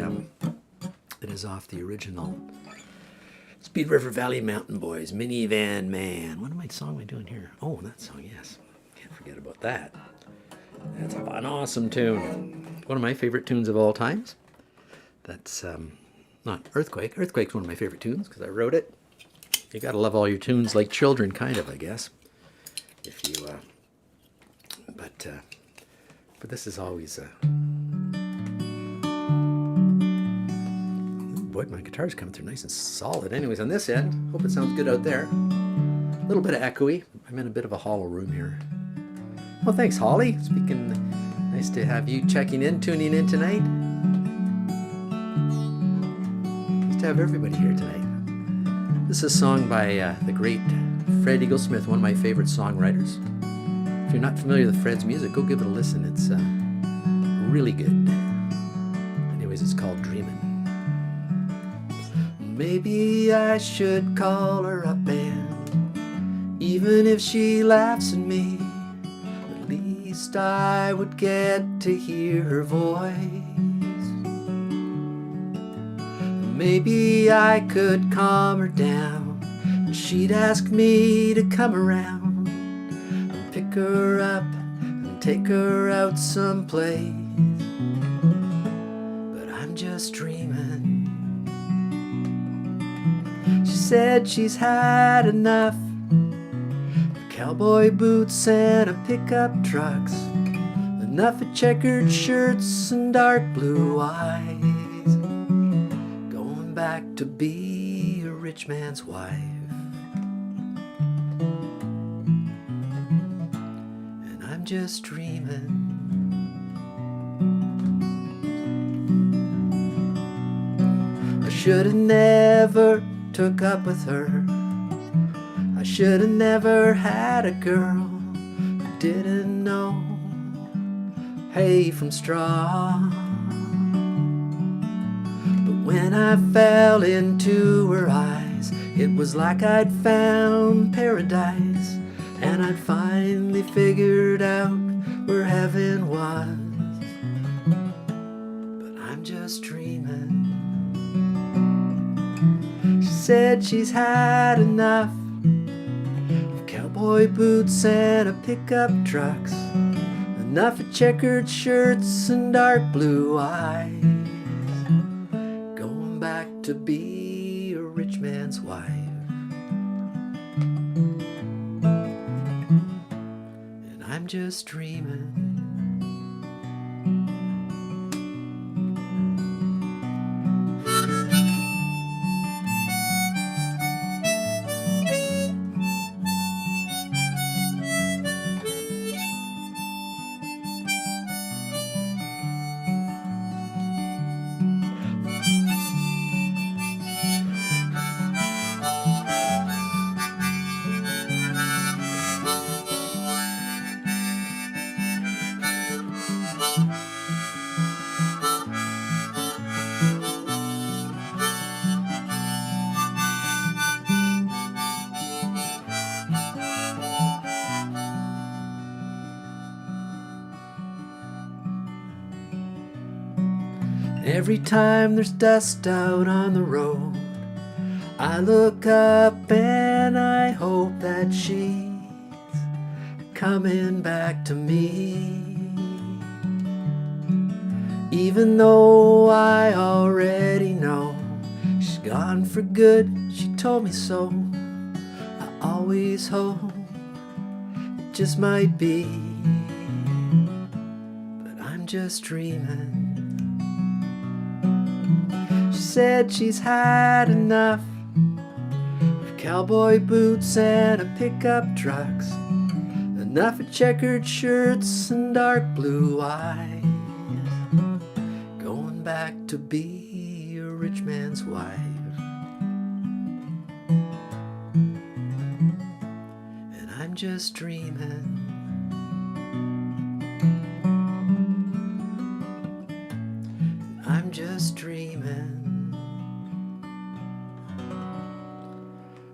original Speed River Valley Mountain Boys, Minivan Man. What song am I doing here? Oh, that song, yes. Can't forget about that. That's an awesome tune. One of my favorite tunes of all times. That's not Earthquake. Earthquake's one of my favorite tunes because I wrote it. You gotta love all your tunes like children, kind of, I guess. If you, but this is always boy, my guitar's coming through nice and solid. Anyways, on this end, hope it sounds good out there. A little bit of echoey. I'm in a bit of a hollow room here. Well, thanks, Holly. Speaking, nice to have you checking in, tuning in tonight. Nice to have everybody here tonight. This is a song by the great Fred Eaglesmith, one of my favorite songwriters. If you're not familiar with Fred's music, go give it a listen. It's really good. Anyways, it's called Dreamin'. Maybe I should call her up, and even if she laughs at me, at least I would get to hear her voice. Maybe I could calm her down, and she'd ask me to come around, her up and take her out someplace. But I'm just dreaming. She said she's had enough of cowboy boots and a pickup trucks, enough of checkered shirts and dark blue eyes, going back to be a rich man's wife. And I'm just dreaming. I should have never took up with her. I should have never had a girl who didn't know hay from straw. But when I fell into her eyes, it was like I'd found paradise, and I'd finally figured out where heaven was. But I'm just dreaming. She said she's had enough of cowboy boots and a pickup trucks, enough of checkered shirts and dark blue eyes, going back to be a rich man's wife. And I'm just dreaming. Every time there's dust out on the road, I look up and I hope that she's coming back to me. Even though I already know she's gone for good, she told me so. I always hope it just might be, but I'm just dreaming. She said she's had enough of cowboy boots and a pickup trucks, enough of checkered shirts and dark blue eyes, going back to be a rich man's wife. And I'm just dreaming. I'm just dreaming.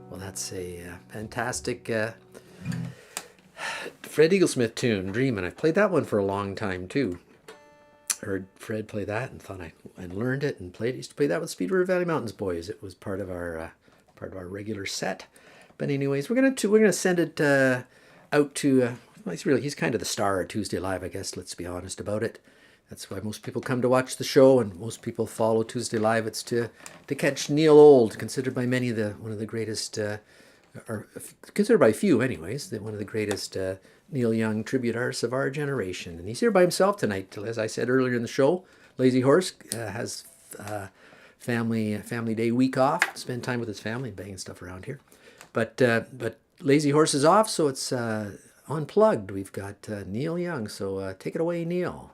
Well, that's a fantastic Fred Eaglesmith tune, Dreamin'. I played that one for a long time too. Heard Fred play that and thought I learned it and played. Used to play that with Speed River Valley Mountains boys. It was part of our regular set. But anyways, we're gonna send it out to. Well, he's kind of the star of Tuesday Live, I guess. Let's be honest about it. That's why most people come to watch the show, and most people follow Tuesday Live. It's to catch Neil Old, considered by many one of the greatest, or considered by few anyways, one of the greatest Neil Young tribute artists of our generation. And he's here by himself tonight. As I said earlier in the show, Lazy Horse has family day week off, spend time with his family and banging stuff around here. But Lazy Horse is off, so it's Unplugged. We've got Neil Young, so take it away, Neil.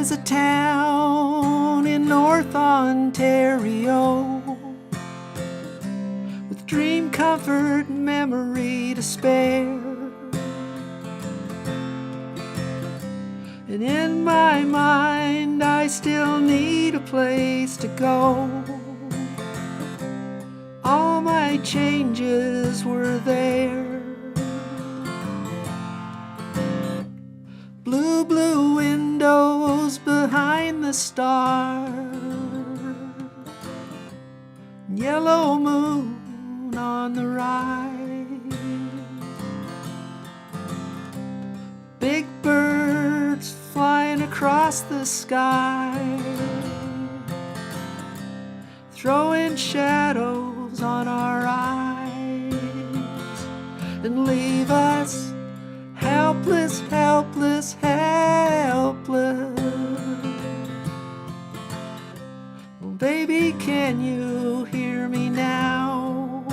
is a town in North Ontario with dream, comfort, and memory to spare. And in my mind I still need a place to go. All my changes were there. Blue, blue windows behind the stars, yellow moon on the rise, big birds flying across the sky, throwing shadows on our eyes, and leave us helpless, helpless, helpless. Oh, baby, can you hear me now?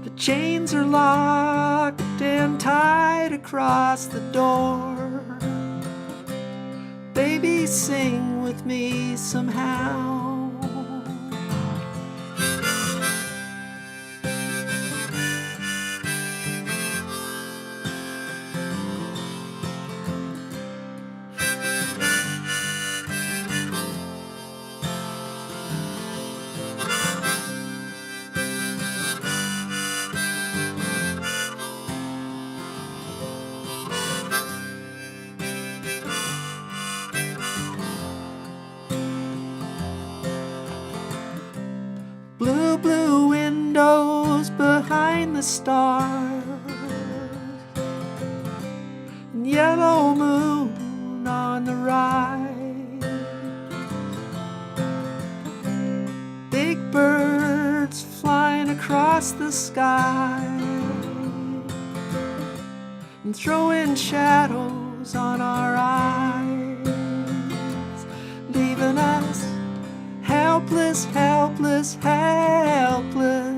The chains are locked and tied across the door. Baby, sing with me somehow. Blue, blue windows behind the stars, and yellow moon on the rise, big birds flying across the sky, and throwing shadows on our eyes, leaving us helpless, helpless, helpless.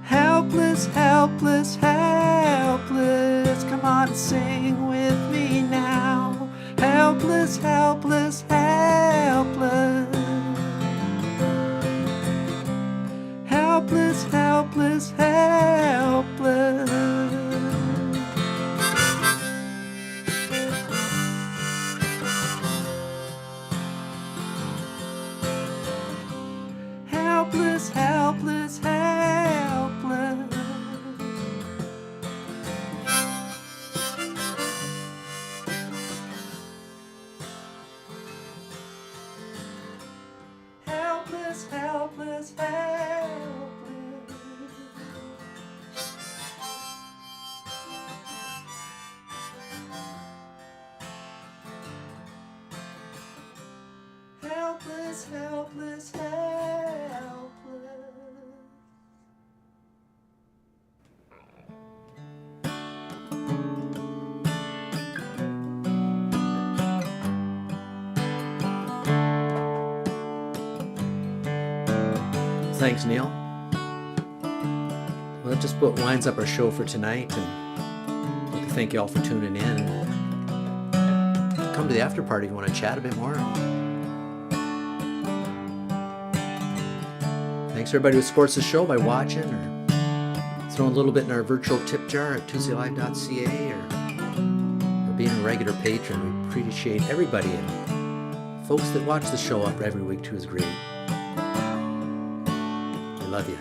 Helpless, helpless, helpless. Come on and sing with me now. Helpless, helpless, helpless. Helpless, helpless, helpless. Helpless, helpless, helpless. Helpless, helpless, helpless. Helpless, helpless, helpless. Thanks, Neil. Well, that just about winds up our show for tonight, and I'd like to thank you all for tuning in. Come to the after party if you want to chat a bit more. Thanks everybody who supports the show by watching or throwing a little bit in our virtual tip jar at tuesdaylive.ca or being a regular patron. We appreciate everybody, and folks that watch the show up every week too is great. We love you.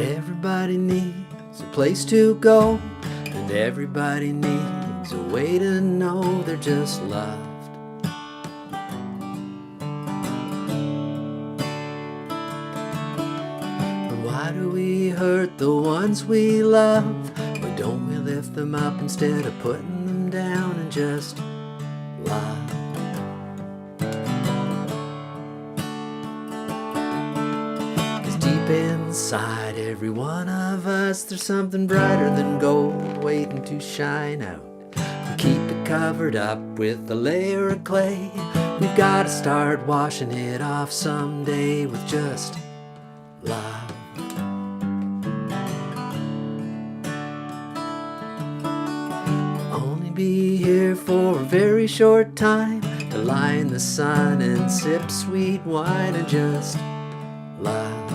Everybody needs a place to go, and everybody needs a way to know they're just loved. Why do we hurt the ones we love? Why don't we lift them up instead of putting them down and just love? 'Cause deep inside every one of us, there's something brighter than gold waiting to shine out. We keep it covered up with a layer of clay. We've got to start washing it off someday with just love. only be here for a very short time, to lie in the sun and sip sweet wine and just love.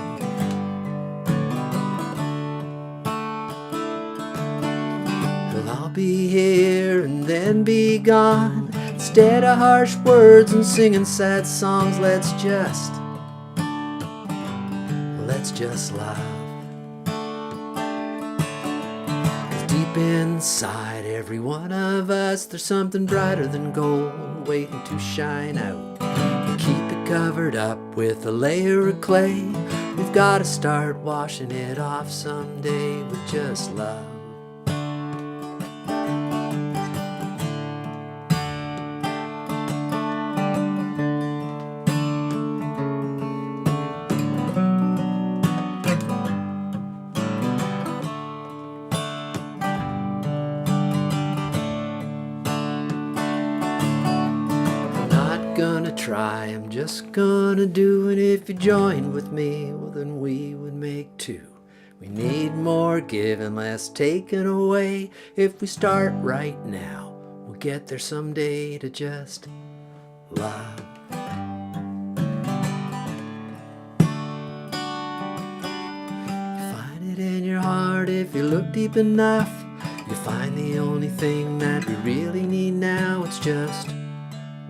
Well, I'll be here and then be gone. Instead of harsh words and singing sad songs, let's just love. Deep inside every one of us, there's something brighter than gold waiting to shine out. We keep it covered up with a layer of clay. We've got to start washing it off someday with just love. Gonna try, I'm just gonna do, and if you join with me, well then we would make two. We need more giving, less taken away. If we start right now, we'll get there someday to just love. You find it in your heart if you look deep enough. You find the only thing that we really need now, it's just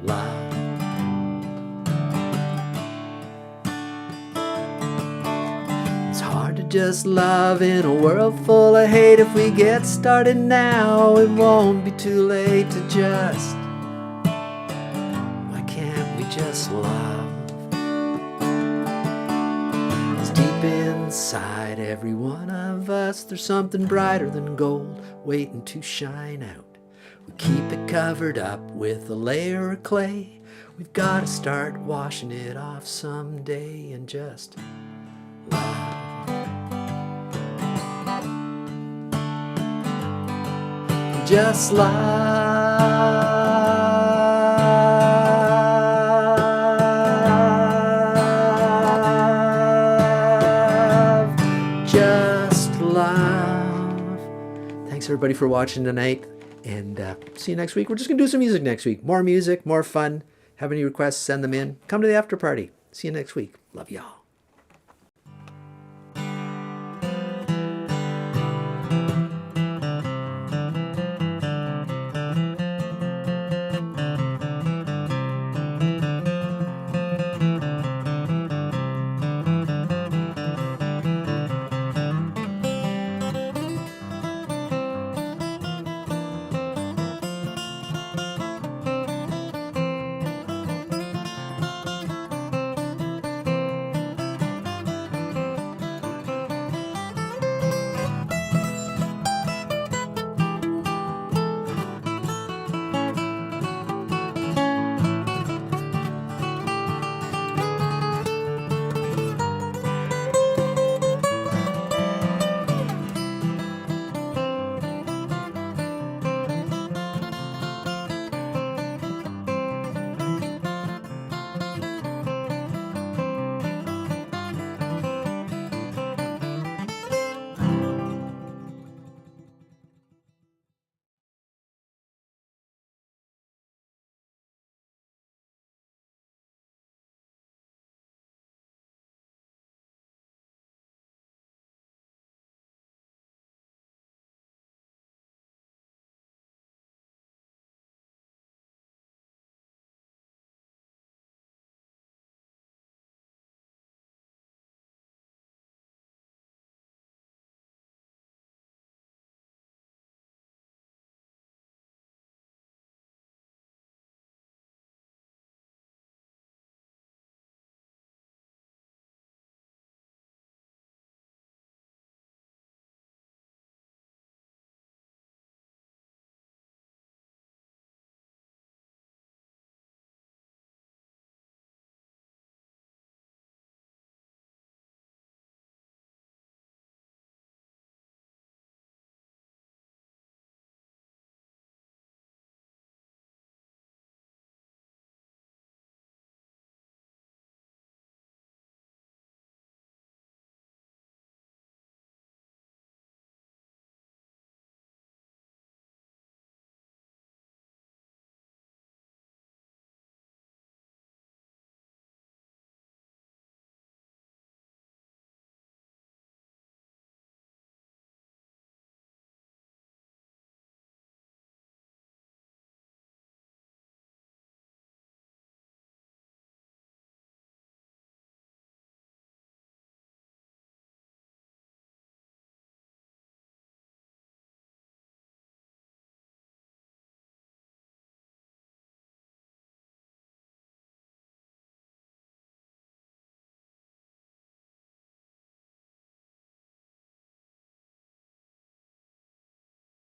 love. Just love in a world full of hate. If we get started now, it won't be too late to just. Why can't we just love? It's deep inside every one of us, there's something brighter than gold waiting to shine out. We keep it covered up with a layer of clay. We've got to start washing it off someday and just love. Just love, just love. Thanks everybody for watching tonight, and see you next week. We're just gonna do some music next week. More music, more fun. Have any requests, send them in. Come to the after party. See you next week. Love y'all.